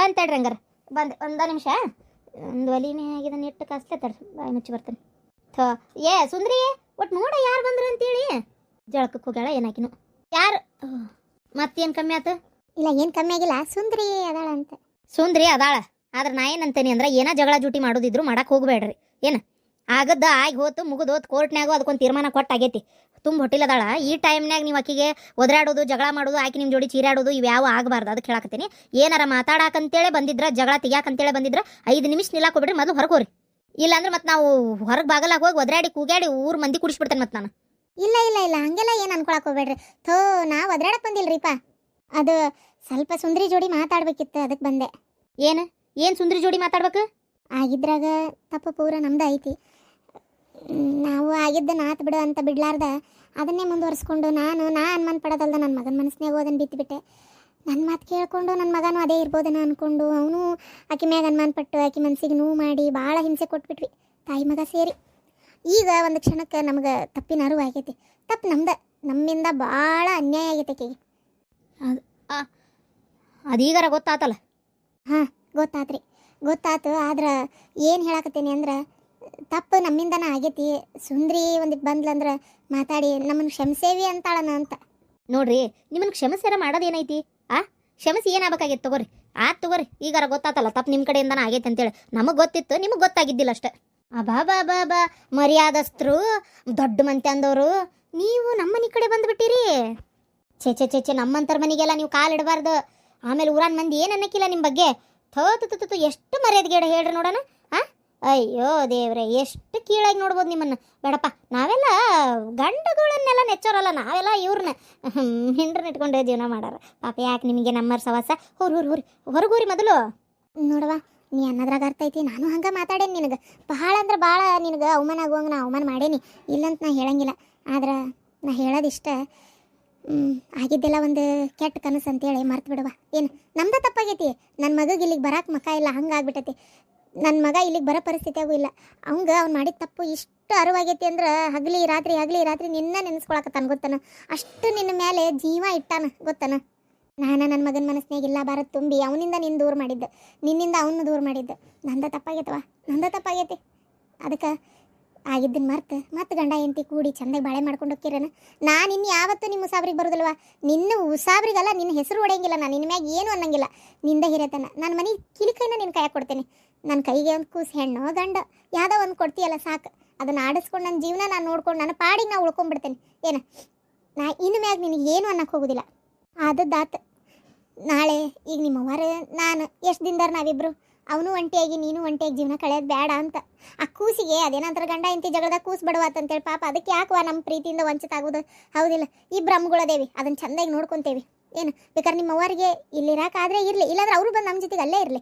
ಅಂತೇಳ್ರಿ ಹಂಗಾರ ಬಂದೆ ಒಂದು ನಿಮಿಷ. ಒಂದು ಒಲಿನೇ ಆಗಿದೆ ನೆಟ್ಟು ಕಾಸ್ಲೆ ತಡ್ರಿ ಬಾಯಿ ಮುಚ್ಚಿ ಬರ್ತೀನಿ. ಏ ಸುಂದ್ರಿ ಒಟ್ಟು ನೋಡ ಯಾರು ಬಂದ್ರು ಅಂತೇಳಿ. ಜಳಕಕ್ಕೆ ಹೋಗ್ಯಾಳ ಏನಾಕಿನು ಯಾರು ಮತ್ತೇನು ಕಮ್ಮಿ ಆತು? ಇಲ್ಲ ಏನು ಕಮ್ಮಿ ಆಗಿಲ್ಲ, ಸುಂದ್ರಿ ಅದಾಳ ಅಂತ. ಸುಂದ್ರಿ ಅದಾಳ, ಆದ್ರೆ ನಾ ಏನಂತೇನಿ ಅಂದ್ರೆ ಏನ ಜಗಳ ಜೂಟಿ ಮಾಡೋದಿದ್ರು ಮಾಡಕ್ಕೆ ಹೋಗ್ಬೇಡ್ರಿ. ಏನು ಆಗದ್ದ ಆಗಿ ಹೋತು ಮುಗಿದೋತು, ಕೋರ್ಟ್ನಾಗೂ ಅದಕ್ಕೊಂದು ತೀರ್ಮಾನ ಕೊಟ್ಟಾಗೈತಿ. ತುಂಬ ಹೊಟ್ಟಿಲದಾಳ. ಈ ಟೈಮ್ನಾಗ ನೀವು ಆಕಿಗೆ ಒದರಾಡೋದು ಜಗಳ ಮಾಡೋದು ಆಕಿ ನಿಮ್ಮ ಜೋಡಿ ಚೀರಾಡೋದು ಇವ್ಯಾವ ಆಗಬಾರ್ದು. ಅದಕ್ಕೆ ಹೇಳಕತ್ತೀನಿ. ಏನಾರ ಮಾತಾಡಕಂತೇಳಿ ಬಂದಿದ್ರ ಜಗಳ ತೆಗಿಯಾಕಂತೇಳಿ ಬಂದಿದ್ರ 5 ನಿಮಿಷ ನಿಲ್ಲಾಕ್ ಹೋಗ್ಬಿಡ್ರಿ, ಮೊದಲು ಹೊರಗೆ ಹೋರಿ. ಇಲ್ಲಾಂದ್ರೆ ಮತ್ತೆ ನಾವು ಹೊರಗೆ ಬಾಗಲಾಗ ಹೋಗಿ ಒದರಾಡಿ ಕೂಗಾಡಿ ಊರು ಮಂದಿ ಕುಡಿಸ್ಬಿಡ್ತೇನೆ ಮತ್ತೆ ನಾನು. ಇಲ್ಲ ಇಲ್ಲ ಇಲ್ಲ ಹಂಗೆಲ್ಲ ಏನು ಅನ್ಕೊಳಕ್ ಹೋಗ್ಬೇಡ್ರಿ. ನಾವು ಒದರಾಡಕ್ ಬಂದಿಲ್ರಿಪ್ಪ, ಅದು ಸ್ವಲ್ಪ ಸುಂದ್ರಿ ಜೋಡಿ ಮಾತಾಡ್ಬೇಕಿತ್ತು ಅದಕ್ಕೆ ಬಂದೆ. ಏನು ಸುಂದ್ರಿ ಜೋಡಿ ಮಾತಾಡ್ಬೇಕು? ಆಗಿದ್ರಾಗ ತಪ್ಪು ಪೂರ ನಮ್ದು ಐತಿ. ನಾವು ಆಗಿದ್ದ ನಾತ್ ಬಿಡು ಅಂತ ಬಿಡ್ಲಾರ್ದ ಅದನ್ನೇ ಮುಂದುವರಿಸ್ಕೊಂಡು ನಾ ಅನುಮಾನ ಪಡೋದಲ್ದ ನನ್ನ ಮಗನ ಮನಸ್ಸಿನಾಗ ಓದನ್ನು ಬಿತ್ತುಬಿಟ್ಟೆ. ನನ್ನ ಮಾತು ಕೇಳ್ಕೊಂಡು ನನ್ನ ಮಗನೂ ಅದೇ ಇರ್ಬೋದೇನೋ ಅಂದ್ಕೊಂಡು ಅವನು ಆಕೆ ಮ್ಯಾಗ ಅನುಮಾನ ಪಟ್ಟು ಆಕೆ ಮನಸ್ಸಿಗೆ ನೋವು ಮಾಡಿ ಭಾಳ ಹಿಂಸೆ ಕೊಟ್ಬಿಟ್ವಿ ತಾಯಿ ಮಗ ಸೇರಿ. ಈಗ ಒಂದು ಕ್ಷಣಕ್ಕೆ ನಮ್ಗೆ ತಪ್ಪಿನ ಅರಿವು ಆಗೈತಿ. ತಪ್ಪು ನಮ್ಮಿಂದ ಭಾಳ ಅನ್ಯಾಯ ಆಗೈತೆ ಆಕೆಗೆ. ಅದೀಗಾರ ಗೊತ್ತಾತಲ್ಲ? ಹಾಂ ಗೊತ್ತಾತು. ಆದ್ರೆ ಏನು ಹೇಳಕತ್ತೀನಿ ಅಂದ್ರೆ ತಪ್ಪು ನಮ್ಮಿಂದನ ಆಗೈತಿ. ಸುಂದ್ರಿ ಒಂದಿಟ್ಟು ಬಂದ್ಲಂದ್ರೆ ಮಾತಾಡಿ ನಮ್ಮನ್ನು ಕ್ಷಮಿಸೇವಿ ಅಂತಾಳನ ಅಂತ. ನೋಡ್ರಿ ನಿಮ್ಮನ್ನು ಕ್ಷಮಿಸ್ಯಾರ ಮಾಡೋದೇನೈತಿ? ಕ್ಷಮಿಸಿ ಏನಾಗಬೇಕಾಗಿತ್ತು? ತಗೋರಿ ಈಗಾರ ಗೊತ್ತಾತಲ್ಲ ತಪ್ಪು ನಿಮ್ಮ ಕಡೆಯಿಂದನ ಆಗೈತೆ ಅಂತೇಳಿ. ನಮಗೆ ಗೊತ್ತಿತ್ತು, ನಿಮಗೆ ಗೊತ್ತಾಗಿದ್ದಿಲ್ಲ ಅಷ್ಟೆ. ಬಾ ಮರ್ಯಾದಸ್ಥರು ದೊಡ್ಡ ಮಂತೆ ಅಂದವರು ನೀವು ನಮ್ಮನೆ ಕಡೆ ಬಂದುಬಿಟ್ಟಿರಿ. ಛೇ ನಮ್ಮಂತರ ಮನೆಗೆಲ್ಲ ನೀವು ಕಾಲಿಡಬಾರ್ದು. ಆಮೇಲೆ ಊರಾನ ಮಂದಿ ಏನು ಅನ್ನಕ್ಕಿಲ್ಲ ನಿಮ್ಮ ಬಗ್ಗೆ. ಥೋ ಎಷ್ಟು ಮರ್ಯಾದೆಗೇಡ ಹೇಳ್ರಿ ನೋಡೋಣ. ಅಯ್ಯೋ ದೇವ್ರೆ, ಎಷ್ಟು ಕೀಳಾಗಿ ನೋಡ್ಬೋದು ನಿಮ್ಮನ್ನು. ಬೇಡಪ್ಪ, ನಾವೆಲ್ಲ ಗಂಡಗಳನ್ನೆಲ್ಲ ನೆಚ್ಚೋರಲ್ಲ, ನಾವೆಲ್ಲ ಇವ್ರನ್ನ ಹಿಂಡ್ರನ್ನ ಇಟ್ಕೊಂಡೇ ಜೀವನ ಮಾಡಾರ. ಪಾಪ ಯಾಕೆ ನಿಮಗೆ ನಮ್ಮರ ಸವಾಸ? ಹೊರಗೂರಿ ಮೊದಲು. ನೋಡವ, ನೀ ಅನ್ನೋದ್ರಾಗ ಅರ್ಥ ಐತಿ. ನಾನು ಹಂಗೆ ಮಾತಾಡೇನಿ ನಿನಗೆ ಭಾಳ ಅಂದ್ರೆ ಭಾಳ ನಿನಗೆ ಅವಮಾನ ಆಗುವಂಗೆ ನಾ ಅವಮಾನ ಮಾಡೇನಿ, ಇಲ್ಲಂತ ನಾ ಹೇಳಂಗಿಲ್ಲ. ಆದ್ರೆ ನಾ ಹೇಳೋದಿಷ್ಟ, ಆಗಿದ್ದೆಲ್ಲ ಒಂದು ಕೆಟ್ಟ ಕನಸು ಅಂತೇಳಿ ಮರ್ತು ಬಿಡವ. ಏನು ನಮ್ದು ತಪ್ಪಾಗೈತಿ. ನನ್ನ ಮಗಗೆ ಇಲ್ಲಿಗೆ ಬರಕ್ಕೆ ಮಕ್ಕ ಇಲ್ಲ, ಹಂಗೆ ಆಗ್ಬಿಟ್ಟೈತಿ. ನನ್ನ ಮಗ ಇಲ್ಲಿಗೆ ಬರೋ ಪರಿಸ್ಥಿತಿಯಾಗೂ ಇಲ್ಲ. ಅವ್ನು ಮಾಡಿದ ತಪ್ಪು ಇಷ್ಟು ಅರಿವಾಗೈತಿ ಅಂದ್ರೆ ಹಗಲಿ ರಾತ್ರಿ ನಿನ್ನ ನೆನೆಸ್ಕೊಳಕತ್ತಾನ ಗೊತ್ತಾನ. ಅಷ್ಟು ನಿನ್ನ ಮೇಲೆ ಜೀವ ಇಟ್ಟಾನ ಗೊತ್ತಾನ. ನಾನು ನನ್ನ ಮಗನ ಮನಸ್ಸಿನಾಗಿಲ್ಲ ಭಾರತ್ ತುಂಬಿ ಅವನಿಂದ ನಿನ್ನ ದೂರ ಮಾಡಿದ್ದೆ, ನಿನ್ನಿಂದ ಅವನು ದೂರ ಮಾಡಿದ್ದೆ. ನಂದ ತಪ್ಪಾಗೈತಿ. ಅದಕ್ಕೆ ಆಗಿದ್ದನ್ನು ಮತ್ತೆ ಗಂಡ ಹೆಂಡತಿ ಕೂಡಿ ಚಂದಾಗಿ ಬಾಳೆ ಮಾಡ್ಕೊಂಡು ಹೋಗ್ತಿರೇನ. ನಾನು ಇನ್ನು ಯಾವತ್ತೂ ನಿಮ್ಮ ಉಸಾಬ್ರಿಗೆ ಬರೋದಿಲ್ವ. ನಿನ್ನ ಉಸಾಬ್ರಿಗಲ್ಲ, ನಿನ್ನ ಹೆಸರು ಹೊಡೆಯಂಗಿಲ್ಲ, ನಾನು ನಿನ್ನ ಮ್ಯಾಗ ಏನು ಅನ್ನಂಗಿಲ್ಲ. ನಿಂದ ಹಿರೇತನ ನನ್ನ ಮನೆ ಕಿಲಿಕೈನ ನಿನ್ನ ಕೈಯಾಗ ಕೊಡ್ತೇನೆ. ನನ್ನ ಕೈಗೆ ಒಂದು ಕೂಸು ಹೆಣ್ಣು ಗಂಡ ಯಾವುದೋ ಒಂದು ಕೊಡ್ತೀಯಲ್ಲ ಸಾಕು. ಅದನ್ನು ಆಡಿಸ್ಕೊಂಡು ನನ್ನ ಜೀವನ ನಾನು ನೋಡ್ಕೊಂಡು ನನ್ನ ಪಾಡಿಗೆ ನಾನು ಉಳ್ಕೊಂಡ್ಬಿಡ್ತೇನೆ. ಏನು ನಾ ಇನ್ನು ಮ್ಯಾಗ ನಿನಗೆ ಏನು ಅನ್ನಕ್ಕೆ ಹೋಗೋದಿಲ್ಲ. ಆದದ್ದಾತು. ನಾಳೆ ಈಗ ನಿಮ್ಮವ್ವಾರು ನಾನು ಎಷ್ಟು ದಿನದಾರ ನಾವಿಬ್ಬರು ಅವನು ಒಂಟಿಯಾಗಿ ನೀನು ಒಂಟಿಯಾಗಿ ಜೀವನ ಕಳೆಯೋದು ಬೇಡ ಅಂತ. ಆ ಕೂಸಿಗೆ ಅದೇನಂತರ ಗಂಡ ಇಂತಿ ಜಗಳದಾಗ ಕೂಸು ಬಡವಾತಂತೇಳಿ ಪಾಪ ಅದಕ್ಕೆ ಯಾಕವಾ ನಮ್ಮ ಪ್ರೀತಿಯಿಂದ ವಂಚಿತ ಆಗೋದು? ಹೌದಿಲ್ಲ? ಇಬ್ಬರು ಅಮ್ಮಗಳದೇವಿ, ಅದನ್ನು ಚೆಂದಾಗಿ ನೋಡ್ಕೊತೇವಿ. ಏನು ಬೇಕಾದ್ರೆ ನಿಮ್ಮ ಅವ್ವರಿಗೆ ಇಲ್ಲಿರಾಕಾದ್ರೆ ಇರಲಿ, ಇಲ್ಲಾಂದ್ರೆ ಅವರು ಬಂದು ನಮ್ಮ ಜೊತೆಗೆ ಅಲ್ಲೇ ಇರಲಿ.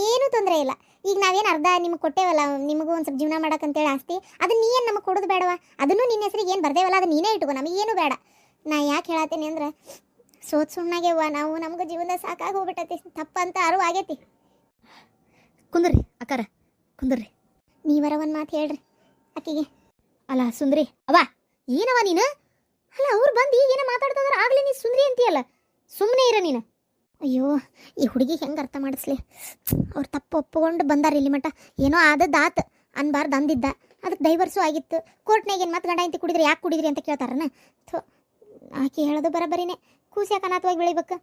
ಏನೂ ತೊಂದರೆ ಇಲ್ಲ. ಈಗ ನಾವೇನು ಅರ್ಧ ನಿಮಗೆ ಕೊಟ್ಟೇವಲ್ಲ, ನಿಮಗೂ ಒಂದು ಸ್ವಲ್ಪ ಜೀವನ ಮಾಡೋಕ್ಕಂತೇಳಿ ಆಸ್ತಿ, ಅದನ್ನು ನೀ ಏನು ನಮಗೆ ಕೊಡೋದು ಬೇಡವಾ? ಅದನ್ನು ನಿನ್ನ ಹೆಸರಿಗೆ ಏನು ಬರ್ದೇವಲ್ಲ ಅದು ನೀನೇ ಇಟ್ಕೋ, ನಮಗೇನು ಬೇಡ. ನಾ ಯಾಕೆ ಹೇಳತ್ತೀನಿ ಅಂದ್ರೆ ಸುಣ್ಣಾಗೆವ್ವ ನಾವು, ನಮ್ಗೆ ಜೀವನ ಸಾಕಾಗಿ ಹೋಗ್ಬಿಟ್ಟೈತಿ. ತಪ್ಪಂತ ಅರಿವು ಆಗೈತಿ. ಕುಂದ್ರಿ ಅಕ್ಕಾರ, ಕುಂದ್ರಿ. ನೀವರ ಒಂದು ಮಾತು ಹೇಳ್ರಿ ಆಕಿಗೆ. ಅಲ್ಲ ಸುಂದ್ರಿ ಅವ್ವ, ಏನವ ನೀನು? ಅಲ್ಲ ಅವ್ರು ಬಂದು ಈಗೇನೋ ಮಾತಾಡ್ತಿದ್ರೆ ಆಗಲಿ ನೀ ಸುಂದ್ರಿ ಅಂತೀಯಲ್ಲ, ಸುಮ್ಮನೆ ಇರ ನೀನು. ಅಯ್ಯೋ ಈ ಹುಡುಗಿ ಹೆಂಗೆ ಅರ್ಥ ಮಾಡಿಸ್ಲಿ? ಅವ್ರು ತಪ್ಪು ಒಪ್ಪಿಕೊಂಡು ಬಂದಾರ ಇಲ್ಲಿ ಮಟ್ಟ. ಏನೋ ಆದದ್ದಾತು ಅನ್ಬಾರ್ದು ಅಂದಿದ್ದ, ಅದಕ್ಕೆ ಡೈವರ್ಸು ಆಗಿತ್ತು. ಕೋರ್ಟ್ನಾಗ ಏನು ಮತ್ತೆ ಗಂಡ ಇಂತಿ ಕುಡಿದ್ರಿ ಯಾಕೆ ಕುಡಿದ್ರಿ ಅಂತ ಕೇಳ್ತಾರನ. ಆಕೆ ಹೇಳೋದು ಬರಬರಿನೇ. ಕೂಸಿ ಯಾಕೆ ಅನಾಥವಾಗಿ ಬೆಳಿಬೇಕು?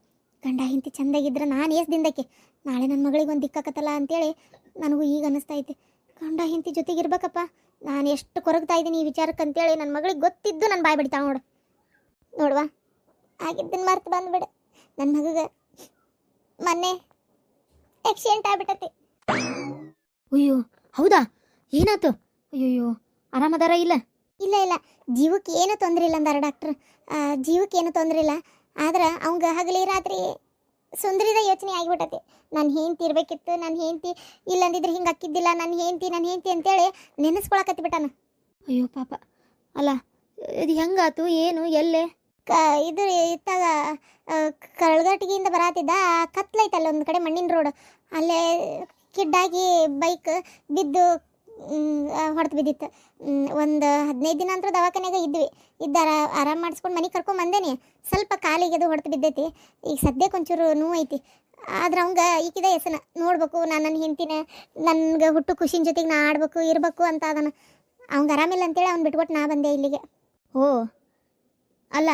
ಗಂಡ ಹಿಂತಿ ಚೆಂದಾಗಿದ್ರೆ ನಾನು ಏಸು ದಿನದಕ್ಕೆ ನಾಳೆ ನನ್ನ ಮಗಳಿಗೆ ಒಂದು ದಿಕ್ಕಾಕತ್ತಲ್ಲ ಅಂತೇಳಿ ನನಗೂ ಈಗ ಅನ್ನಿಸ್ತಾ ಐತಿ. ಗಂಡ ಹಿಂತಿ ಜೊತೆಗಿರ್ಬೇಕಪ್ಪ. ನಾನು ಎಷ್ಟು ಕೊರಗ್ತಾ ಇದ್ದೀನಿ ಈ ವಿಚಾರಕ್ಕೆ ಅಂತೇಳಿ ನನ್ನ ಮಗಳಿಗೆ ಗೊತ್ತಿದ್ದು ನನ್ನ ಬಾಯಿ ಬಿಡ್ತಾಳೆ ನೋಡುವ. ಆಗಿದ್ದನ್ನು ಮರ್ತು ಬಂದುಬಿಡು. ನನ್ನ ಮಗಗೆ ಮೊನ್ನೆ ಆಕ್ಸಿಡೆಂಟ್ ಆಗ್ಬಿಟ್ಟತಿ. ಅಯ್ಯೋ ಹೌದಾ? ಏನಾಯ್ತು? ಅಯ್ಯೋ ಆರಾಮದಾರ? ಇಲ್ಲ ಜೀವಕ್ಕೆ ಏನೂ ತೊಂದರೆ ಇಲ್ಲ ಅಂದಾರ ಡಾಕ್ಟ್ರ್. ಜೀವಕ್ಕೆ ಏನೂ ತೊಂದರೆ ಇಲ್ಲ. ಆದ್ರೆ ಅವಂಗೆ ಹಗಲಿ ರಾತ್ರಿ ಸುಂದರಿದ ಯೋಚನೆ ಆಗಿಬಿಟ್ಟತಿ. ನನ್ನ ಹೆಂಡ್ತಿ ಇರಬೇಕಿತ್ತು, ನನ್ನ ಹೆಂಡ್ತಿ ಇಲ್ಲಂದಿದ್ರೆ ಹಿಂಗೆ ಅಕ್ಕಿದ್ದಿಲ್ಲ, ನನ್ನ ಹೆಂಡ್ತಿ ಅಂತೇಳಿ ನೆನೆಸ್ಕೊಳಕತ್ತಿ ಬಿಟ್ಟಾನ. ಅಯ್ಯೋ ಪಾಪ. ಅಲ್ಲ ಇದು ಹೆಂಗಾತು? ಏನು ಎಲ್ಲೇ? ಇದು ಇತ್ತಾಗ ಕಳ್ಗಟ್ಟಿಗೆಯಿಂದ ಬರಾತಿದ್ದ, ಕತ್ಲೈತಲ್ಲ ಒಂದು ಕಡೆ ಮಣ್ಣಿನ ರೋಡ್, ಅಲ್ಲೇ ಕಿಡ್ಡಾಗಿ ಬೈಕ್ ಬಿದ್ದು ಹೊಡೆದು ಬಿದ್ದಿತ್ತು. ಒಂದು 15 ದಿನ ಅಂತೂ ದವಾಖಾನೆಗೆ ಇದ್ದಾರ. ಆರಾಮ ಮಾಡಿಸ್ಕೊಂಡು ಮನೆಗೆ ಕರ್ಕೊಂಡ್ ಬಂದೇನಿ. ಸ್ವಲ್ಪ ಕಾಲಿಗೆ ಅದು ಹೊಡೆದು ಬಿದ್ದೈತಿ. ಈಗ ಸದ್ಯಕ್ಕೆ ಒಂಚೂರು ನೋವು ಐತಿ. ಆದ್ರೆ ಅವಂಗ ಈಕಿದ ಹೆಸನ ನೋಡ್ಬೇಕು, ನಾನು ನನ್ನ ಹೆಂಡ್ತಿನ ನನ್ಗೆ ಹುಟ್ಟು ಖುಷಿನ ಜೊತೆಗೆ ನಾ ಆಡ್ಬೇಕು ಇರ್ಬೇಕು ಅಂತ ಅದನ್ನ. ಅವಂಗ ಆರಾಮಿಲ್ಲ ಅಂತೇಳಿ ಅವ್ನು ಬಿಟ್ಬಿಟ್ಟು ನಾ ಬಂದೆ ಇಲ್ಲಿಗೆ. ಓ ಅಲ್ಲ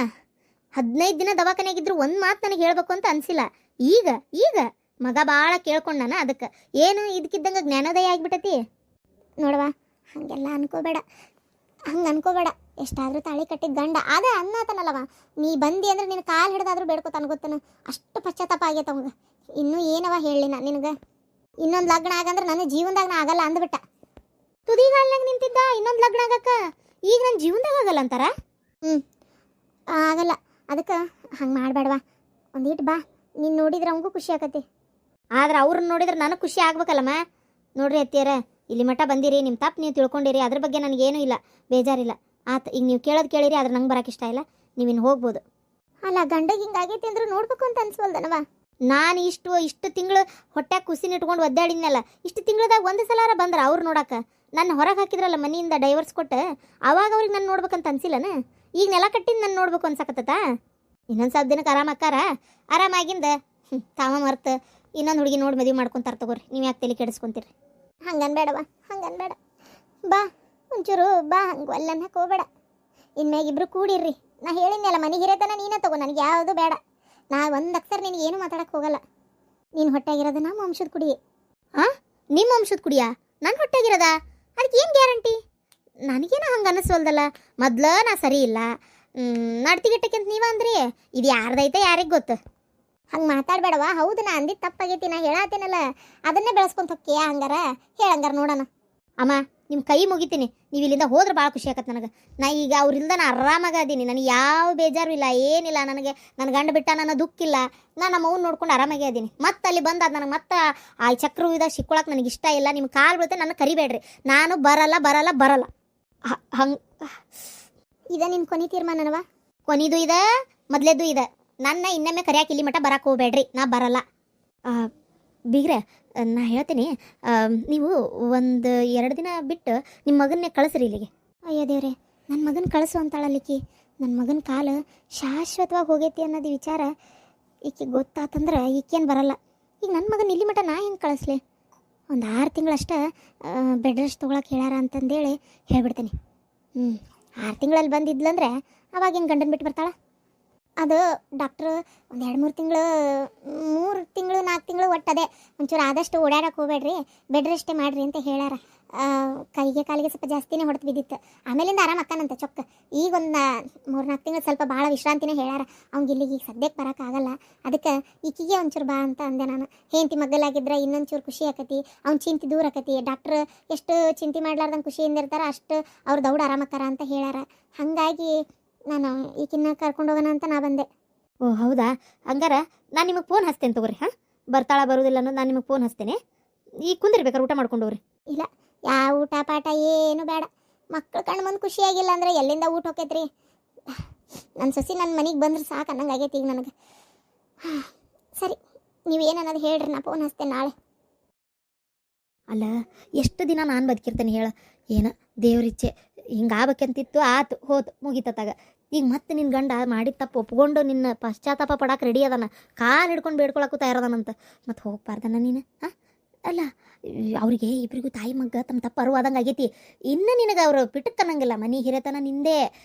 15 ದಿನ ದವಾಖಾನೆಗಿದ್ರು ಒಂದು ಮಾತು ನನಗೆ ಹೇಳ್ಬೇಕು ಅಂತ ಅನ್ಸಿಲ್ಲ. ಈಗ ಈಗ ಮಗ ಭಾಳ ಕೇಳ್ಕೊಂಡಾನ, ಅದಕ್ಕೆ ಏನು ಇದಕ್ಕಿದ್ದಂಗೆ ಜ್ಞಾನೋದಯ ಆಗಿಬಿಟ್ಟತಿ. ನೋಡವಾ, ಹಾಗೆಲ್ಲ ಅನ್ಕೋಬೇಡ, ಹಂಗೆ ಅನ್ಕೋಬೇಡ. ಎಷ್ಟಾದರೂ ತಾಳಿ ಕಟ್ಟಿದ ಗಂಡ ಅದ ಅನ್ನತನಲ್ಲವ. ನೀ ಬಂದಿ ಅಂದ್ರೆ ನಿನ್ನ ಕಾಲು ಹಿಡ್ದಾದ್ರೂ ಬೇಡ್ಕೊತಾನ ಗೊತ್ತನ. ಅಷ್ಟು ಪಶ್ಚಾತ್ತಾಪ ಆಗೈತೆ ಅವಂಗ. ಇನ್ನೂ ಏನವ ಹೇಳಿ ನಾ ನಿನಗೆ, ಇನ್ನೊಂದು ಲಗ್ನ ಆಗಂದ್ರೆ ನನ್ನ ಜೀವನದಾಗ ನಾ ಆಗಲ್ಲ ಅಂದ್ಬಿಟ್ಟ. ತುದಿಗಾಲ್ನಾಗ ನಿಂತಿದ್ದ ಇನ್ನೊಂದು ಲಗ್ನ ಆಗಕ್ಕ ಈಗ ನನ್ನ ಜೀವನದಾಗ ಆಗಲ್ಲ ಅಂತಾರ. ಆಗಲ್ಲ, ಅದಕ್ಕೆ ಹಂಗೆ ಮಾಡಬೇಡವಾ. ಒಂದೀಟ್ ಬಾ, ನೀನು ನೋಡಿದ್ರೆ ಅವಂಗೂ ಖುಷಿ ಆಕತಿ. ಆದ್ರೆ ಅವ್ರನ್ನ ನೋಡಿದ್ರೆ ನನಗೆ ಖುಷಿ ಆಗ್ಬೇಕಲ್ಲಮ್ಮ. ನೋಡ್ರಿ ಅತ್ತಿಯರ, ಇಲ್ಲಿ ಮಠ ಬಂದಿರಿ, ನಿಮ್ಮ ತಪ್ಪು ನೀವು ತಿಳ್ಕೊಂಡಿರಿ, ಅದ್ರ ಬಗ್ಗೆ ನನಗೇನೂ ಇಲ್ಲ, ಬೇಜಾರಿಲ್ಲ. ಆತ ಈಗ ನೀವು ಕೇಳೋದು ಕೇಳಿರಿ, ಆದ್ರೆ ನಂಗೆ ಬರೋಕೆ ಇಷ್ಟ ಇಲ್ಲ, ನೀವಿನ್ನು ಹೋಗ್ಬೋದು. ಅಲ್ಲ, ಗಂಡಗೆ ಹಿಂಗೆ ಆಗೈತಿ ಅಂದ್ರೆ ನೋಡ್ಬೇಕು ಅಂತ ಅನ್ಸವಲ್ದನವ. ನಾನು ಇಷ್ಟು ತಿಂಗಳು ಹೊಟ್ಟೆ ಕುಸಿನ ಇಟ್ಕೊಂಡು ಒದ್ದಾಡಿನಲ್ಲ, ಇಷ್ಟು ತಿಂಗಳದಾಗ ಒಂದು ಸಲಾರ ಬಂದ್ರೆ ಅವ್ರು ನೋಡಕ್ಕೆ. ನನ್ನ ಹೊರಗೆ ಹಾಕಿದ್ರಲ್ಲ ಮನೆಯಿಂದ ಡೈವರ್ಸ್ ಕೊಟ್ಟು, ಅವಾಗ ಅವ್ರಿಗೆ ನಾನು ನೋಡ್ಬೇಕಂತ ಅನ್ಸಿಲ್ಲನ. ಈಗ ನೆಲ ಕಟ್ಟಿಂದ ನಾನು ನೋಡ್ಬೇಕು ಅನ್ಸಕತ್ತ. ಇನ್ನೊಂದು ಸ್ವಲ್ಪ ದಿನಕ್ಕೆ ಆರಾಮಾಕಾರ, ಆರಾಮಾಗಿಂದ ತಾವ ಮರ್ತು ಇನ್ನೊಂದು ಹುಡುಗಿ ನೋಡಿ ಮದುವೆ ಮಾಡ್ಕೊತಾರೆ ತಗೋರಿ. ನೀವು ಯಾಕೆ ತಲೆ ಕೆಡಿಸ್ಕೊಂತೀರಿ? ಹಂಗನ್ಬೇಡವ, ಹಂಗನ್ಬೇಡ. ಬಾ ಒಂಚೂರು ಬಾ, ಹಂಗೆ ಒಲ್ಲನ್ನಕ್ಕೆ ಹೋಗ್ಬೇಡ. ಇನ್ಮ್ಯಾಗ ಇಬ್ರು ಕೂಡಿರ್ರಿ. ನಾ ಹೇಳಿದ್ನಲ್ಲ, ಮನೆ ಹಿರೇತನ ನೀನೇ ತಗೋ, ನನಗೆ ಯಾವುದು ಬೇಡ. ನಾ ಒಂದು ಅಕ್ಷರ ನಿನಗೆ ಏನು ಮಾತಾಡಕ್ಕೆ ಹೋಗಲ್ಲ. ನೀನು ಹೊಟ್ಟೆಗಿರೋದು ನಮ್ಮ ವಂಶದ ಕುಡಿ. ನಿಮ್ಮ ವಂಶದ ಕುಡಿಯಾ? ನನ್ನ ಹೊಟ್ಟೆಗಿರೋದ? ಅದಕ್ಕೆ ಏನು ಗ್ಯಾರಂಟಿ? ನನಗೇನೋ ಹಂಗೆ ಅನ್ನಿಸೋಲ್ದಲ್ಲ. ಮೊದ್ಲು ನಾ ಸರಿ ಇಲ್ಲ, ನಡ್ತಿಗಿಟ್ಟಕ್ಕಿಂತ ನೀವ ಅಂದ್ರಿ. ಇದು ಯಾರ್ದೈತೆ ಯಾರಿಗೆ ಗೊತ್ತು? ಹಂಗೆ ಮಾತಾಡಬೇಡವಾ. ಹೌದು, ನಾ ಅಂದಿದ್ದು ತಪ್ಪಾಗೈತಿ, ನಾ ಹೇಳತ್ತೀನಲ್ಲ, ಅದನ್ನೇ ಬೆಳೆಸ್ಕೊಂತ ಹೋಗ್ತೀಯ. ಹಂಗಾರ ಹೇಳಂಗಾರ ನೋಡೋಣ. ಅಮ್ಮ, ನಿಮ್ಮ ಕೈ ಮುಗಿತೀನಿ. ನೀವು ಇಲ್ಲಿಂದ ಹೋದ್ರೆ ಭಾಳ ಖುಷಿ ಆಗತ್ತೆ ನನಗೆ. ನಾ ಈಗ ಅವ್ರಿಂದ ನಾ ಆರಾಮಾಗ ಅದೀನಿ, ನನಗೆ ಯಾವ ಬೇಜಾರು ಇಲ್ಲ, ಏನಿಲ್ಲ. ನನಗೆ ನನ್ನ ಗಂಡ ಬಿಟ್ಟ ನನ್ನ ದುಃಖ ಇಲ್ಲ. ನಾನು ನಮ್ಮ ಅವ್ನು ನೋಡ್ಕೊಂಡು ಆರಾಮಾಗೇ ಅದೀನಿ. ಮತ್ತೆ ಅಲ್ಲಿ ಬಂದು ಅದು ನನಗೆ ಮತ್ತೆ ಆ ಚಕ್ರವಿದ ಸಿಕ್ಕೊಳಕ್ಕೆ ನನಗೆ ಇಷ್ಟ ಇಲ್ಲ. ನಿಮ್ಮ ಕಾಲು ಬೀಳುತ್ತೆ, ನನಗೆ ಕರಿಬೇಡ್ರಿ. ನಾನು ಬರಲ್ಲ ಬರಲ್ಲ ಬರಲ್ಲ. ಹಂಗೆ ಇದ ನಿನ್ನ ಕೊನೆ ತೀರ್ಮಾನನವಾ? ಕೊನಿದು ಇದೆ, ಮೊದಲೇದು ಇದೆ. ನನ್ನ ಇನ್ನೊಮ್ಮೆ ಕರಿಯಾಕೆ ಇಲ್ಲಿ ಮಟ್ಟ ಬರಕ್ಕೆ ಹೋಗ್ಬೇಡ್ರಿ, ನಾ ಬರಲ್ಲ. ಬೀಗ್ರೆ, ನಾ ಹೇಳ್ತೀನಿ, ನೀವು 1-2 ದಿನ ಬಿಟ್ಟು ನಿಮ್ಮ ಮಗನ್ನೇ ಕಳಿಸ್ರಿ ಇಲ್ಲಿಗೆ. ಅಯ್ಯೋ ದೇವ್ರೆ, ನನ್ನ ಮಗನ ಕಳಿಸು ಅಂತಾಳಲ್ಲಿಕ್ಕಿ. ನನ್ನ ಮಗನ ಕಾಲು ಶಾಶ್ವತವಾಗಿ ಹೋಗೈತಿ ಅನ್ನೋದು ವಿಚಾರ ಈಕೆ ಗೊತ್ತಾತಂದ್ರೆ ಈಕೇನು ಬರಲ್ಲ. ಈಗ ನನ್ನ ಮಗನ ಇಲ್ಲಿ ಮಟ್ಟ ನಾ ಹೆಂಗೆ ಕಳಿಸ್ಲಿ? ಒಂದು 6 ತಿಂಗಳಷ್ಟ ಬೆಡ್ ರೆಸ್ಟ್ ತೊಗೊಳಕ್ಕೆ ಹೇಳ್ಯಾರ ಅಂತಂದೇಳಿ ಹೇಳ್ಬಿಡ್ತೀನಿ. 6 ತಿಂಗಳಲ್ಲಿ ಬಂದಿದ್ಲಂದ್ರೆ ಅವಾಗ ಹೆಂಗೆ ಗಂಡನ ಬಿಟ್ಟು ಬರ್ತಾಳ? ಅದು ಡಾಕ್ಟ್ರು ಒಂದು 2-3 ತಿಂಗಳು 3 ತಿಂಗಳು 4 ತಿಂಗಳು ಒಟ್ಟದೆ. ಒಂಚೂರು ಆದಷ್ಟು ಓಡಾಡಕ್ಕೆ ಹೋಗ್ಬೇಡ್ರಿ, ಬೆಡ್ ರೆಸ್ಟೇ ಮಾಡಿರಿ ಅಂತ ಹೇಳ್ಯಾರ. ಕೈಗೆ ಕಾಲಿಗೆ ಸ್ವಲ್ಪ ಜಾಸ್ತಿನೇ ಹೊಡೆದು ಬಿದ್ದಿತ್ತು. ಆಮೇಲಿಂದ ಆರಾಮ ಅಕ್ಕನಂತೆ ಚೊಕ್ಕ. ಈಗ ಒಂದು 3-4 ತಿಂಗಳು ಸ್ವಲ್ಪ ಭಾಳ ವಿಶ್ರಾಂತಿನೇ ಹೇಳ್ಯಾರ. ಅವ್ನಿಗೆ ಇಲ್ಲಿಗೆ ಈಗ ಸದ್ಯಕ್ಕೆ ಬರೋಕ್ಕಾಗಲ್ಲ. ಅದಕ್ಕೆ ಈಕಿಗೆ ಒಂಚೂರು ಬಾ ಅಂತ ಅಂದೆ ನಾನು. ಹೆಂಡತಿ ಮಗ್ಗಲಾಗಿದ್ರೆ ಇನ್ನೊಂಚೂರು ಖುಷಿ ಆಕತಿ, ಅವ್ನ ಚಿಂತೆ ದೂರ ಆಕತಿ. ಡಾಕ್ಟ್ರು ಎಷ್ಟು ಚಿಂತೆ ಮಾಡ್ಲಾರ್ದಂಗೆ ಖುಷಿಯಿಂದ ಇರ್ತಾರೆ, ಅಷ್ಟು ಅವ್ರು ದೌಡ್ ಆರಾಮಕ್ಕಾರ ಅಂತ ಹೇಳ್ಯಾರ. ಹಾಗಾಗಿ ನಾನು ಈಗಿನ್ನ ಕರ್ಕೊಂಡು ಹೋಗೋಣ ಅಂತ ನಾ ಬಂದೆ. ಓ ಹೌದಾ? ಹಂಗಾರ ನಾನು ನಿಮಗೆ ಫೋನ್ ಹಚ್ತೇನೆ ತಗೋರಿ. ಬರ್ತಾಳ ಬರೋದಿಲ್ಲ ಅನ್ನೋದು ನಾನು ನಿಮಗೆ ಫೋನ್ ಹಚ್ತೇನೆ. ಈಗ ಕುಂದಿರ್ಬೇಕಾರೆ ಊಟ ಮಾಡ್ಕೊಂಡು ಹೋಗ್ರಿ. ಇಲ್ಲ, ಯಾವ ಊಟ ಪಾಠ ಏನು ಬೇಡ. ಮಕ್ಕಳು ಕಣ್ಣು ಮುಂದೆ ಖುಷಿಯಾಗಿಲ್ಲ ಅಂದರೆ ಎಲ್ಲಿಂದ ಊಟ ಹೋಗ್ತೈತ್ರಿ? ನನ್ನ ಸೊಸಿ ನನ್ನ ಮನೆಗೆ ಬಂದ್ರೆ ಸಾಕು ಅನ್ನಂಗೆ ಆಗೈತಿ ಈಗ ನನಗೆ. ಸರಿ, ನೀವು ಏನನ್ನೋದು ಹೇಳ್ರಿ, ನಾ ಫೋನ್ ಹಚ್ತೇನೆ ನಾಳೆ. ಅಲ್ಲ, ಎಷ್ಟು ದಿನ ನಾನು ಬದುಕಿರ್ತೇನೆ ಹೇಳ? ಏನ ದೇವ್ರಿಚ್ಛೆ ಹಿಂಗಾಗಬೇಕಂತಿತ್ತು, ಆತು ಹೋತು ಮುಗಿತತ್ತಾಗ. ಈಗ ಮತ್ತೆ ನಿನ್ನ ಗಂಡ ಮಾಡಿದ ತಪ್ಪು ಒಪ್ಕೊಂಡು ನಿನ್ನ ಪಶ್ಚಾತ್ತಾಪ ಪಡಕ್ಕೆ ರೆಡಿ ಅದಾನ, ಕಾಲು ಹಿಡ್ಕೊಂಡು ಬೇಡ್ಕೊಳಕ್ಕೂ ತಯಾರದಾನಂತ. ಮತ್ತು ಹೋಗ್ಬಾರ್ದನ ನೀನು? ಅಲ್ಲ, ಅವರಿಗೆ ಇಬ್ಬರಿಗೂ ತಾಯಿ ಮಗ್ಗ ತಮ್ಮ ತಪ್ಪು ಅರುವಾದಂಗೆ ಆಗೈತಿ. ಇನ್ನು ನಿನಗೆ ಅವರು ಬಿಟ್ಟಕ್ಕೆ ತನ್ನಂಗಿಲ್ಲ. ಮನೆ ಹಿರೇತನ ನಿಂದೇ.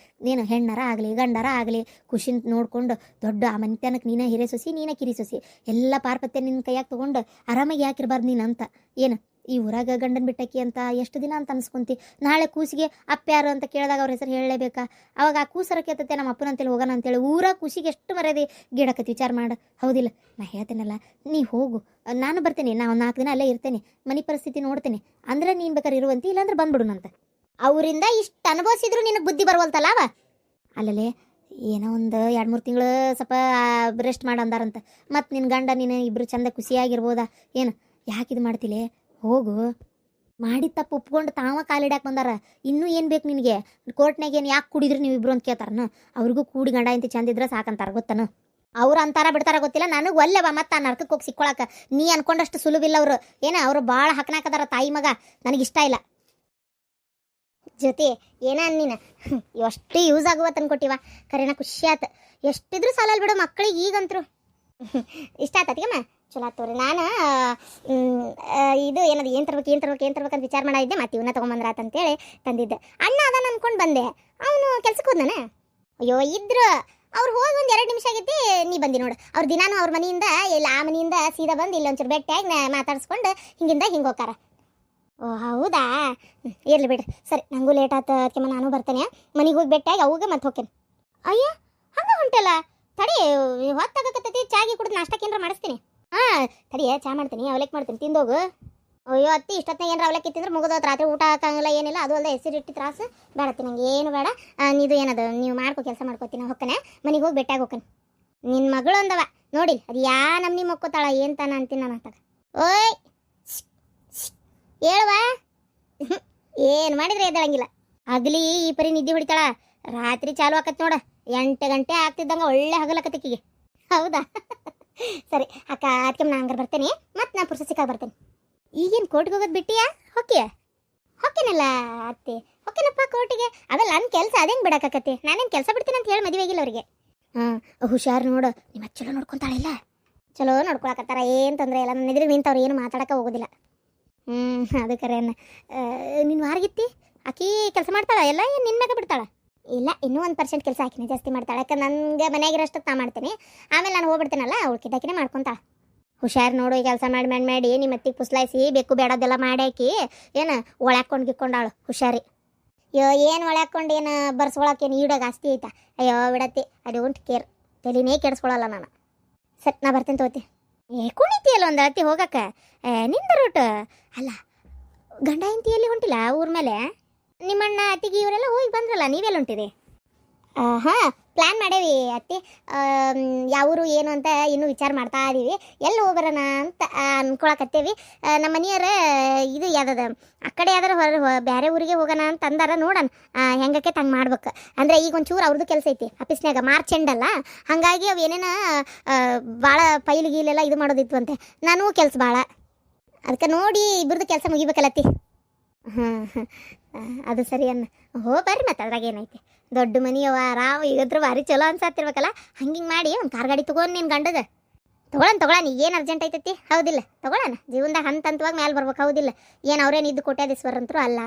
ನೀನು ಹೆಣ್ಣರ ಆಗಲಿ ಗಂಡರ ಆಗಲಿ ಖುಷಿನ ನೋಡ್ಕೊಂಡು ದೊಡ್ಡ ಆ ಮನೆತನಕ್ಕೆ ನೀನೇ ಹಿರೇ ಸೊಸಿ, ನೀನೇ ಕಿರಿ ಸೊಸಿ, ಎಲ್ಲ ಪಾರ್ಪತ್ಯ ನಿನ್ನ ಕೈಯಾಗ ತೊಗೊಂಡು ಆರಾಮಾಗಿ ಯಾಕಿರಬಾರ್ದು ನೀನು ಅಂತ. ಏನು ಈ ಊರಾಗ ಗಂಡನ ಬಿಟ್ಟಕ್ಕಿ ಅಂತ ಎಷ್ಟು ದಿನ ಅಂತ ಅನ್ಸ್ಕೊಂತಿ? ನಾಳೆ ಕೂಸಿಗೆ ಅಪ್ಪ್ಯಾರು ಅಂತ ಕೇಳಿದಾಗ ಅವ್ರ ಹೆಸರು ಹೇಳಲೇಬೇಕಾ? ಅವಾಗ ಆ ಕೂಸರ ಕೇತತ್ತೆ ನಮ್ಮ ಅಪ್ಪನ ಅಂತೇಳಿ ಹೋಗೋಣ ಅಂತೇಳಿ ಊರಾಗ ಖುಷಿಗೆ ಎಷ್ಟು ಮರ್ಯಾದೆ ಗಿಡಕತ್ತಿ, ವಿಚಾರ ಮಾಡು. ಹೌದಿಲ್ಲ? ನಾ ಹೇಳ್ತೇನಲ್ಲ, ನೀ ಹೋಗು, ನಾನು ಬರ್ತೇನೆ. ನಾ ಒಂದು 4 ದಿನ ಅಲ್ಲೇ ಇರ್ತೇನೆ, ಮನೆ ಪರಿಸ್ಥಿತಿ ನೋಡ್ತೇನೆ. ಅಂದ್ರೆ ನೀನು ಬೇಕಾದ್ರೆ ಇರುವಂತ, ಇಲ್ಲಾಂದ್ರೆ ಬಂದ್ಬಿಡುನಂತ. ಅವರಿಂದ ಇಷ್ಟು ಅನುಭವಿಸಿದ್ರು ನಿನಗೆ ಬುದ್ಧಿ ಬರುವಲ್ತಲ್ಲ ಅವ? ಅಲ್ಲಲೇ ಏನೋ ಒಂದು 2-3 ತಿಂಗಳು ಸ್ವಲ್ಪ ರೆಸ್ಟ್ ಮಾಡಂದಾರಂತ. ಮತ್ತು ನಿನ್ನ ಗಂಡ ನೀನು ಇಬ್ಬರು ಚಂದ ಖುಷಿಯಾಗಿರ್ಬೋದಾ? ಏನು ಯಾಕಿದು ಮಾಡ್ತಿಲೆ? ಹೋಗು. ಮಾಡಿದ ತಪ್ಪು ಒಪ್ಕೊಂಡು ತಾವ ಕಾಲಿಡ್ಯಾಕೆ ಬಂದಾರ. ಇನ್ನೂ ಏನು ಬೇಕು ನಿನಗೆ? ಕೋರ್ಟ್ನಾಗ ಏನು ಯಾಕೆ ಕುಡಿದ್ರಿ ನೀವು ಇಬ್ರು ಅಂತ ಕೇಳ್ತಾರನ? ಅವ್ರಿಗೂ ಕೂಡಿ ಗಂಡ ಇಂತ ಚಂದಿದ್ರೆ ಸಾಕಂತಾರ, ಗೊತ್ತನ? ಅವ್ರು ಅಂತಾರ ಬಿಡ್ತಾರ ಗೊತ್ತಿಲ್ಲ, ನನಗೆ ಒಲ್ಲೆವ ಮತ್ತೆ ಆ ನರ್ಕಕ್ಕೆ ಹೋಗಿ ಸಿಕ್ಕೊಳಕ್ಕೆ. ನೀ ಅನ್ಕೊಂಡಷ್ಟು ಸುಲಭಿಲ್ಲ ಅವರು. ಅವರು ಭಾಳ ಹಕನಾಕದಾರ ತಾಯಿ ಮಗ, ನನಗಿಷ್ಟ ಇಲ್ಲ. ಜೊತೆ ಏನ ನೀನು ಎಷ್ಟು ಯೂಸ್ ಆಗುವ ತಂದ್ಕೊಟ್ಟಿವ. ಕರೆನ ಖುಷಿ ಆತ. ಎಷ್ಟಿದ್ರು ಸಾಲಲ್ ಬಿಡು ಮಕ್ಕಳಿಗೆ ಈಗಂತರು. ಇಷ್ಟ ಆತತಿಗಮ್ಮ? ಚಲೋ ಆತವ್ರಿ ನಾನು ಇದು ಏನದು ಏನು ತರ್ಬೇಕಂತ ವಿಚಾರ ಮಾಡಿದ್ದೆ ಮತ್ತೆ ಇವನ್ನ ತೊಗೊಂಬಂದ್ರಾತ ಅಂತೇಳಿ ತಂದಿದ್ದೆ. ಅಣ್ಣ ಅದನ್ನ ಅನ್ಕೊಂಡು ಬಂದೆ, ಅವನು ಕೆಲ್ಸಕ್ಕೆ ಹೋದ್ನಾನೆ. ಅಯ್ಯೋ ಇದ್ರು ಅವ್ರು ಹೋಗಿ ಒಂದು 2 ನಿಮಿಷ ಆಗೈತಿ, ನೀ ಬಂದಿ ನೋಡು. ಅವ್ರು ದಿನಾನು ಅವ್ರ ಮನೆಯಿಂದ ಇಲ್ಲ ಆ ಮನೆಯಿಂದ ಸೀದಾ ಬಂದು ಇಲ್ಲೊಂಚೂರು ಭೇಟಿಯಾಗಿ ಮಾತಾಡಿಸ್ಕೊಂಡು ಹಿಂಗಿಂದ ಹಿಂಗೆ ಹೋಗಾರ. ಓ ಹೌದಾ, ಇರ್ಲಿ ಬಿಡ್ರಿ. ಸರಿ, ನನಗೂ ಲೇಟ್ ಆತ, ಅದಕ್ಕೆ ನಾನು ಬರ್ತೇನೆ. ಮನೆಗೆ ಹೋಗಿ ಭೇಟಿಯಾಗಿ ಅವಾಗ ಮತ್ತೆ ಹೋಗ್ತೇನೆ. ಅಯ್ಯ ಹಂಗೆ ಹೊಂಟಲ್ಲ, ತಡಿ ಹೊತ್ತಾಗತ್ತೈತಿ. ಚಾಗಿ ಕುಡಿದು ನಾಷ್ಟಕ್ಕೆ ಏನಾರ ಮಾಡಿಸ್ತೀನಿ. ಹಾಂ ತಡಿಯ, ಚಾ ಮಾಡ್ತೀನಿ, ಅವಲಕ್ಕಿ ಮಾಡ್ತೀನಿ, ತಿಂದೋಗು. ಅಯ್ಯೋ ಅತ್ತಿ, ಇಷ್ಟೊತ್ತಿನಾಗ ಏನಾರ ಅವಲಕ್ಕಿ ತಿಂದ್ರೆ ಮುಗಿದೋತ್, ರಾತ್ರಿ ಊಟ ಹಾಕಂಗಿಲ್ಲ ಏನಿಲ್ಲ. ಅದು ಅಲ್ಲದೆ ಎಸಿಡಿಟಿ ತ್ರಾಸು ಬೇಡತ್ತಿ ನಂಗೆ, ಏನು ಬೇಡ. ಇದು ಏನದು ನೀವು ಮಾಡ್ಕೊ, ಕೆಲಸ ಮಾಡ್ಕೋತೀನಿ, ಹೋಗ್ತಾನೆ ಮನೆಗೆ ಹೋಗಿ ಭೇಟಿಯಾಗಿ ಹೋಗ್ತಾನೆ. ನಿನ್ನ ಮಗಳು ಅಂದವ ನೋಡಿ, ಅದು ಯಾ ನಮ್ನಿ ಮಕ್ಕೋತಾಳ ಏನು ತಾನ ಅಂತೀನಿ ನಾನು ಅಂತಾಗ. ಓಯ್ ಹೇಳುವ, ಏನು ಮಾಡಿದ್ರೆ ಎದ್ದೇಳಂಗಿಲ್ಲ. ಆಗಲಿ ಈ ಪರಿ ನಿದ್ದೆ ಹೊಡಿತಾಳ, ರಾತ್ರಿ ಚಾಲು ಆಕತ್ ನೋಡ. 8 ಗಂಟೆ ಆಗ್ತಿದ್ದಂಗೆ ಒಳ್ಳೆ ಹಗಲಕತ್ತಿಕ್ಕಿಗೆ. ಹೌದಾ ಸರಿ ಅಕ್ಕ, ಅದಕ್ಕೆ ನಾನು ಹಂಗಾರೆ ಬರ್ತೇನೆ. ಮತ್ತೆ ನಾನು ಪುರ್ಸ ಸಿಕ್ಕಾಗ ಬರ್ತೇನೆ. ಈಗೇನು ಕೋರ್ಟ್ಗೆ ಹೋಗೋದು ಬಿಟ್ಟಿಯಾ? ಹೊಕ್ಕೇನಲ್ಲ ಅತ್ತೆ, ಹೊಕ್ಕೇನಪ್ಪ ಕೋರ್ಟಿಗೆ. ಅದಲ್ಲ ನನ್ನ ಕೆಲಸ ಅದೇನು ಬಿಡಾಕತ್ತಿ. ನಾನೇನು ಕೆಲಸ ಬಿಡ್ತೀನಿ ಅಂತ ಹೇಳಿ ಮದುವೆ ಆಗಿಲ್ಲ ಅವ್ರಿಗೆ. ಹಾಂ ಹುಷಾರು ನೋಡು, ನಿಮ್ಮ ಚಲೋ ನೋಡ್ಕೊತಾಳಿಲ್ಲ. ಚಲೋ ನೋಡ್ಕೊಳಕತ್ತಾರ, ಏನು ತೊಂದರೆ ಇಲ್ಲ. ನನ್ನ ಎದುರು ನಿಂತವ್ರು ಏನು ಮಾತಾಡೋಕೆ ಹೋಗೋದಿಲ್ಲ. ಅದು ಕರೆಯನ್ನ. ನಿನ್ನ ವಾರಗಿತ್ತಿ ಆಕಿ ಕೆಲಸ ಮಾಡ್ತಾಳ ಎಲ್ಲ, ಏನು ನಿನ್ನ ಮ್ಯಾಗ ಬಿಡ್ತಾಳ? ಇಲ್ಲ, ಇನ್ನೂ 1% ಕೆಲಸ ಹಾಕಿನೇ ಜಾಸ್ತಿ ಮಾಡ್ತಾಳೆ. ಯಾಕಂದ್ರೆ ನನಗೆ ಮನೆಯಾಗಿರೋಷ್ಟು ನಾ ಮಾಡ್ತೇನೆ, ಆಮೇಲೆ ನಾನು ಹೋಗ್ಬಿಡ್ತೇನಲ್ಲ, ಉಳ್ಕಿದ್ದಾಕಿನೇ ಮಾಡ್ಕೊತಾಳ. ಹುಷಾರು ನೋಡು, ಈ ಕೆಲಸ ಮಾಡಿ ನಿಮ್ಮ ಅತ್ತಿಗೆ ಪುಸ್ಲಾಯಿಸಿ ಬೇಕು ಬೇಡದೆಲ್ಲ ಮಾಡ್ಯಾಕಿ ಏನು ಒಳಾಕೊಂಡು ಗಿಕ್ಕೊಂಡಾಳು. ಹುಷಾರಿ. ಅಯ್ಯೋ ಏನು ಒಳಾಕೊಂಡು ಏನು ಬರ್ಸ್ಕೊಳಕ್ಕೇನು ಈಡಾಗ ಆಸ್ತಿ ಐತಾ? ಅಯ್ಯೋ ಬಿಡತ್ತಿ, ಐ ಡೋಂಟ್ ಕೇರ್, ತಲೆನೇ ಕೆಡಿಸ್ಕೊಳಲ್ಲ ನಾನು. ಸರಿ, ನಾ ಬರ್ತೇನೆ ತಗೋತಿ. ಕುಣಿತಿಯಲ್ಲ ಒಂದು ಅತ್ತಿ ಹೋಗಕ್ಕೆ, ನಿಂದ ರೂಟ್ ಅಲ್ಲ. ಗಂಡ ಹೆಂಡತಿಯಲ್ಲಿ ಹೊಂಟಿಲ್ಲ ಊರ ಮೇಲೆ? ನಿಮ್ಮಣ್ಣ ಅತ್ತಿಗೆ ಇವರೆಲ್ಲ ಹೋಗಿ ಬಂದ್ರಲ್ಲ, ನೀವೆಲ್ಲ ಹೊಂಟಿರಿ? ಹಾಂ ಪ್ಲ್ಯಾನ್ ಮಾಡೇವಿ ಅತ್ತಿ. ಯಾವರು ಏನು ಅಂತ ಇನ್ನೂ ವಿಚಾರ ಮಾಡ್ತಾ ಇದೀವಿ. ಎಲ್ಲಿ ಹೋಗ್ಬರೋಣ ಅಂತ ಅನ್ಕೊಳಕತ್ತೇವಿ. ನಮ್ಮ ಮನೆಯವ್ರ ಇದು ಯಾವ್ದದ ಆ ಕಡೆ ಯಾವ್ದಾರು ಬೇರೆ ಊರಿಗೆ ಹೋಗೋಣ ಅಂತ ಅಂದಾರ. ನೋಡೋಣ ಹೆಂಗಕ್ಕೆ ತಂಗೆ ಮಾಡ್ಬೇಕು. ಅಂದರೆ ಈಗ ಒಂಚೂರು ಅವ್ರದ್ದು ಕೆಲಸ ಐತಿ ಆಫೀಸ್ನಾಗ, ಮಾರ್ಚ್ ಎಂಡಲ್ಲ. ಹಾಗಾಗಿ ಅವು ಏನೇನ ಭಾಳ ಫೈಲ್ ಗೀಲೆಲ್ಲ ಇದು ಮಾಡೋದಿತ್ತು ಅಂತೆ. ನಾನು ಕೆಲಸ ಭಾಳ, ಅದಕ್ಕೆ ನೋಡಿ ಇಬ್ಬರದು ಕೆಲಸ ಮುಗಿಬೇಕಲ್ಲತ್ತಿ. ಅದು ಸರಿ ಅನ್ನ. ಬರ್ರಿ ಮತ್ತೆ ಅದ್ರಾಗ ಏನೈತಿ, ದೊಡ್ಡ ಮನೆಯವ ಆರಾಮ. ಈಗತ್ರ ಭಾರಿ ಚಲೋ ಅನ್ಸಾತಿರ್ಬೇಕಲ್ಲ. ಹಂಗಿಂಗೆ ಮಾಡಿ ಒಂದು ಕಾರ್ ಗಾಡಿ ತೊಗೊಂಡು ನಿನ್ನ ಗಂಡದ ತೊಗೊಳಣ. ಏನು ಅರ್ಜೆಂಟ್ ಐತೈತಿ? ಹೌದಿಲ್ಲ, ತೊಗೊಳಣ. ಜೀವನದಾಗ ಹಂತವಾಗಿ ಮೇಲೆ ಬರ್ಬೇಕು. ಹೌದಿಲ್ಲ, ಏನು ಅವ್ರೇನು ಇದ್ದು ಕೋಟ್ಯಾಧೀಶ್ವರಂತರೂ ಅಲ್ಲ,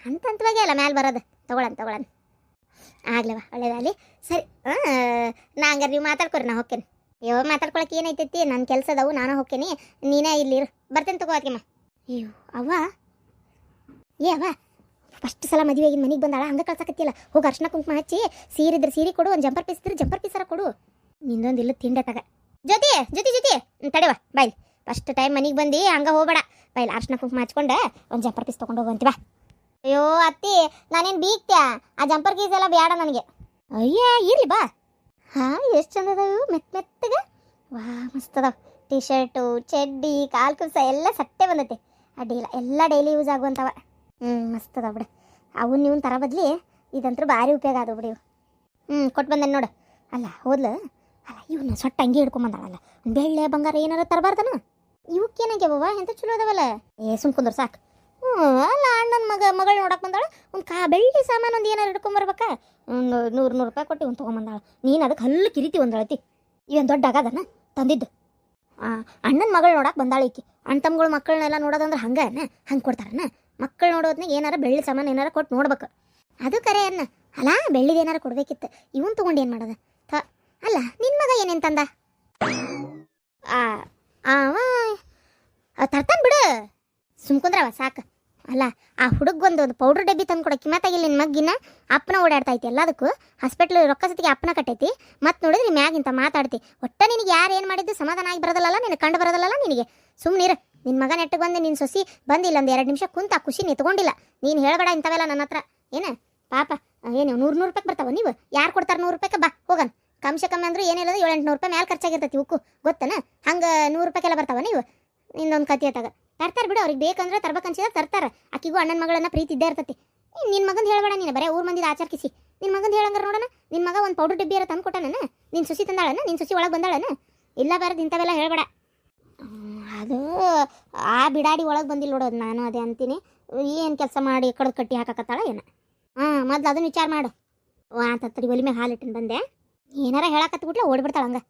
ಹಂತವಾಗೇ ಅಲ್ಲ ಮೇಲೆ ಬರೋದು. ತೊಗೊಳಣ ಆಗ್ಲವ, ಒಳ್ಳೇದಾಗಲಿ. ಸರಿ, ನಾ ಹಂಗಾರೆ ನೀವು ಮಾತಾಡ್ಕೊರಿ, ನಾ ಹೋಗ್ತೇನೆ. ಅಯ್ಯೋ ಮಾತಾಡ್ಕೊಳಕ್ಕೆ ಏನೈತೈತಿ, ನನ್ನ ಕೆಲಸ ಅದಾವು, ನಾನು ಹೋಗ್ತೇನೆ, ನೀನೇ ಇಲ್ಲಿರು. ಬರ್ತೇನೆ ತಗೋ ಅದಕ್ಕೆಮ್ಮ. ಅಯ್ಯೋ ಅವ್ವ, ಅವ್ವ ಫಸ್ಟ್ ಸಲ ಮದುವೆ ಆಗಿನ ಮನೆಗೆ ಬಂದಾಳ, ಹಂಗೆ ಕಳ್ಸಕತ್ತಿಲ್ಲ. ಹೋಗಿ ಅರ್ಶಿನ ಕುಂಕುಮ ಹಚ್ಚಿ, ಸೀರೆ ಇದ್ರೆ ಸೀರೆ ಕೊಡು, ಒಂದು ಜಂಪರ್ ಪೀಸ್ ಇದ್ರೆ ಜಂಪರ್ ಪೀಸರ ಕೊಡು. ನಿಂದೊಂದು ಇಲ್ಲ ತಿಂಡೆ ತಗ. ಜೊತೆ ತಡೆವ ಬಾಯ್. ಫಸ್ಟ್ ಟೈಮ್ ಮನೆಗೆ ಬಂದು ಹಂಗೆ ಹೋಗ್ಬೇಡ. ಬಾಯ್ಲಿ ಅರ್ಶಿನ ಕುಂಕುಮ ಹಚ್ಕೊಂಡು ಒಂದು ಜಂಪರ್ ಪೀಸ್ ತೊಗೊಂಡು ಹೋಗಂತಿ ಬಾ. ಅಯ್ಯೋ ಅತ್ತಿ, ನಾನೇನು ಬೀಗ್ತ್ಯಾ? ಆ ಜಂಪರ್ ಪೀಸ್ ಎಲ್ಲ ಬೇಡ ನನಗೆ. ಅಯ್ಯ ಇರ್ಲಿ ಬಾ. ಹಾಂ ಎಷ್ಟು ಚಂದ ಅದಾವು, ಮೆತ್ತಗೆ. ವಾ ಮಸ್ತ್ ಅದಾವ. ಟೀ ಶರ್ಟು, ಚಡ್ಡಿ, ಕಾಲು ಕುಲ್ಸ ಎಲ್ಲ ಸಟ್ಟೆ ಬಂದೈತೆ. ಅಡ್ಡಿಲ್ಲ, ಎಲ್ಲ ಡೈಲಿ ಯೂಸ್ ಆಗುವಂಥವ. ಮಸ್ತ್ ಅದಾವ ಬಿಡು. ಅವನ್ನ ಇವನ್ ಥರ ಬದಲಿ ಇದಂತೂ ಭಾರಿ ಉಪಯೋಗ ಆದವು ಬಿಡಿ. ಕೊಟ್ಟು ಬಂದೇನೆ ನೋಡು. ಅಲ್ಲ ಹೋದ್ಲು, ಅಲ್ಲ ಇವನ್ನ ಸೊಟ್ಟ ಅಂಗಿ ಹಿಡ್ಕೊಂಬಂದಾಳಲ್ಲ, ಬೆಳ್ಳೆ ಬಂಗಾರ ಏನಾರ ತರಬಾರ್ದನ? ಇವಕ್ಕೇನಾಗ್ಯಾವ ಎಂತ ಚಲೋ ಅದಾವಲ್ಲ. ಸುಮ್ಕುಂದ್ರ ಸಾಕು. ಅಲ್ಲ ಅಣ್ಣನ ಮಗಳು ನೋಡಕ್ಕೆ ಬಂದಾಳ, ಒಂದು ಬೆಳ್ಳಿ ಸಾಮಾನು ಒಂದು ಏನಾರು ಹಿಡ್ಕೊಂಬರ್ಬೇಕಾ? ಒಂದು 100 ರೂಪಾಯಿ ಕೊಟ್ಟು ಇವ್ನು ತೊಗೊಂಬಂದಾಳ. ನೀನು ಅದಕ್ಕೆ ಹಲ್ಲು ಕಿರಿತಿ ಒಂದಳತಿ. ಇವೇನು ದೊಡ್ಡ ಆಗದನ ತಂದಿದ್ದು? ಅಣ್ಣನ ಮಗಳು ನೋಡಕ್ಕೆ ಬಂದಾಳ ಈಕಿ. ಅಣ್ಣ ತಮ್ಮಗಳು ಮಕ್ಕಳನ್ನೆಲ್ಲ ನೋಡೋದಂದ್ರೆ ಹಂಗೆ ಕೊಡ್ತಾರನ? ಮಕ್ಕಳು ನೋಡೋದ್ನಾಗ ಏನಾರ ಬೆಳ್ಳಿ ಸಾಮಾನು ಏನಾರ ಕೊಟ್ಟು ನೋಡ್ಬೇಕು. ಅದು ಕರೆ ಅನ್ನ ಅಲ್ಲ, ಬೆಳ್ಳಿದ ಏನಾರ ಕೊಡ್ಬೇಕಿತ್ತು. ಇವನ್ ತೊಗೊಂಡು ಏನು ಮಾಡೋದು? ಅಲ್ಲ ನಿನ್ನ ಮಗ ಏನೇನು ತಂದ? ತರ್ತಾನೆ ಬಿಡು, ಸುಮ್ಕುಂದ್ರವ ಸಾಕು. ಅಲ್ಲ ಆ ಹುಡುಗೊಂದು ಪೌಡ್ರ್ ಡಬ್ಬಿ ತಂದು ಕೊಡೋ ಕಿಮ್ಮತ್ತಾಗಿಲ್ಲ ನಿನ್ನ ಮಗ್ಗಿನ. ಅಪ್ಪನ ಓಡಾಡ್ತೈತಿ ಎಲ್ಲದಕ್ಕೂ. ಹಾಸ್ಪಿಟ್ಲ್ ರೊಕ್ಕ ಸತಿಗೆ ಅಪ್ಪನ ಕಟ್ಟೈತಿ. ಮತ್ತು ನೋಡಿದ್ರೆ ಮ್ಯಾಗಿಂತ ಮಾತಾಡ್ತಿ. ಒಟ್ಟ ನಿನಗೆ ಯಾರು ಏನು ಮಾಡಿದ್ದು ಸಮಾಧಾನ ಆಗಿ ಬರೋದಲ್ಲ, ನಿನಗೆ ಕಂಡು ಬರೋದಲ್ಲ ನಿನಗೆ. ಸುಮ್ಮನಿರು. ನಿನ್ನ ಮಗ ನೆಟ್ಟಿಗೆ ಬಂದು ನಿನ್ನ ಸೊಸಿ ಬಂದಿಲ್ಲ, ಒಂದು 2 ನಿಮಿಷ ಕುಂತ ಖುಷಿ ನಿತ್ಕೊಂಡಿಲ್ಲ. ನೀನು ಹೇಳಬೇಡ ಇಂಥವೆಲ್ಲ ನನ್ನ ಹತ್ರ. ಏನು ಪಾಪ ಏನು 100 ರೂಪಾಯಿಗೆ ಬರ್ತಾವ? ನೀವು ಯಾರು ಕೊಡ್ತಾರೆ 100 ರೂಪಾಯಿಗೆ? ಬಾ ಹೋಗನ್. ಕಮ್ಸೆ ಕಮ್ಮಿ ಅಂದ್ರೆ ಏನಿಲ್ಲ 700-800 ರೂಪಾಯಿ ಮೇಲೆ ಖರ್ಚಾಗಿರ್ತೈತಿ ಉಕ್ಕು, ಗೊತ್ತನ? ಹಂಗೆ 100 ರೂಪಾಯಿಗೆಲ್ಲ ಬರ್ತಾವ ನೀವು? ನಿಂದೊಂದು ಕತಿ ಆತಾಗ ತರ್ತಾರೆ ಬಿಡು. ಅವ್ರಿಗೆ ಬೇಕಂದ್ರೆ ತರ್ಬೇಕನ್ಸಿದ್ರೆ ತರ್ತಾರೆ. ಆಕಿಗೂ ಅಣ್ಣನ ಮಗಳನ್ನ ಪ್ರೀತಿ ಇದ್ದೇ ಇರ್ತೈತಿ. ನಿನ್ನ ಮಗಂದು ಹೇಳಬೇಡ ನೀನು, ಬರೀ ಊರು ಮಂದಿದ ಆಚರ್ಕಿಸಿ. ನಿನ್ನ ಮಗಂದು ಹೇಳಂಗಾರ ನೋಡೋಣ. ನಿನ್ನ ಮಗ ಒಂದು ಪೌಡರ್ ಡಬ್ಬಿ ಯಾರ ತಂದು ಕೊಟ್ಟಾನ? ನಿನ್ನ ಸೊಸಿ ತಂದಾಳನ? ನಿನ್ನ ಸೊಸಿ ಒಳಗೆ ಬಂದಾಳನ? ಇಲ್ಲ ಬಾರದು ಇಂಥವೆಲ್ಲ ಹೇಳಬೇಡ. ಅದು ಆ ಬಿಡಾಡಿ ಒಳಗೆ ಬಂದಿಲ್ಲ ನೋಡೋದು. ನಾನು ಅದೇ ಅಂತೀನಿ, ಏನು ಕೆಲಸ ಮಾಡಿ ಕಡ್ದು ಕಟ್ಟಿ ಹಾಕಕತ್ತಾಳ ಏನು? ಮೊದ್ಲು ಅದನ್ನು ವಿಚಾರ ಮಾಡು. ತಡಿ ಒಲಿ ಮೇಲೆ ಹಾಲಿಟ್ಟಿನ ಬಂದೆ. ಏನಾರ ಹೇಳಕತ್ಬಿಟ್ಲೆ ಓಡಿಬಿಡ್ತಾಳ ಹಂಗೆ.